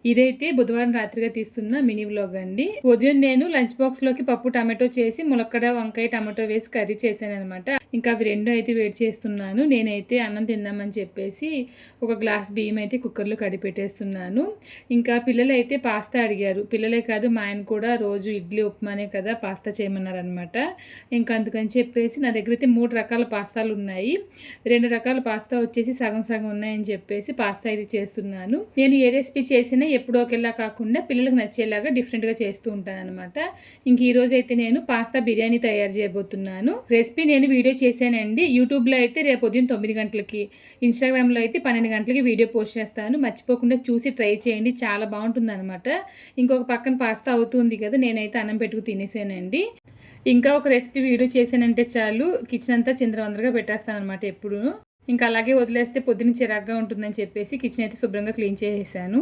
ఇదైతే బుధవారం రాత్రిగా తీస్తున్న మినీ వ్లాగ్ అండి. ఉదయం నేను లంచ్ బాక్స్‌లోకి పప్పు, టమాటో చేసి ములక్కడ, వంకాయ, టమాటో వేసి కర్రీ చేశాననమాట. ఇంకా అవి 2 అయితే వేడి చేస్తున్నాను. నేనైతే అన్నం తిందామని చెప్పేసి ఒక గ్లాస్ బియ్యం అయితే కుక్కర్‌లో కడిగిపెట్టేస్తున్నాను. ఇంకా పిల్లలైతే పాస్తా అడిగారు. పిల్లలే కాదు మా ఆయన కూడా రోజు ఇడ్లీ, ఉప్మానే కదా పాస్తా చేయమన్నారనమాట. ఇంకా అందుకని చెప్పేసి నా దగ్గర అయితే 3 రకాల పాస్తాలు ఉన్నాయి. 2 రకాల పాస్తా వచ్చేసి సగం సగం ఉన్నాయని చెప్పేసి పాస్తా అయితే చేస్తున్నాను. నేను ఏ రెసిపీ చేసినా ఎప్పుడూ ఒకేలా కాకుండా పిల్లలకు నచ్చేలాగా డిఫరెంట్‌గా చేస్తూ ఉంటాననమాట. ఇంక ఈరోజు అయితే నేను పాస్తా బిర్యానీ తయారు చేయబోతున్నాను. రెసిపీ నేను వీడియో చేశానండి. యూట్యూబ్‌లో అయితే రేపు ఉదయం 9 గంటలకి, ఇన్‌స్టాగ్రామ్‌లో అయితే 12 గంటలకి వీడియో పోస్ట్ చేస్తాను. మర్చిపోకుండా చూసి ట్రై చేయండి. చాలా బాగుంటుందనమాట. ఇంకొక పక్కన పాస్తా అవుతుంది కదా, నేనైతే అన్నం పెట్టుకు తినేసానండి. ఇంకా ఒక రెసిపీ వీడియో చేశానంటే చాలు కిచెన్ అంతా చిందరవందరగా పెట్టేస్తాననమాట ఎప్పుడూ. ఇంకా అలాగే వదిలేస్తే పొద్దున చిరాగ్గా ఉంటుందని చెప్పేసి కిచెన్ అయితే శుభ్రంగా క్లీన్ చేసేసాను.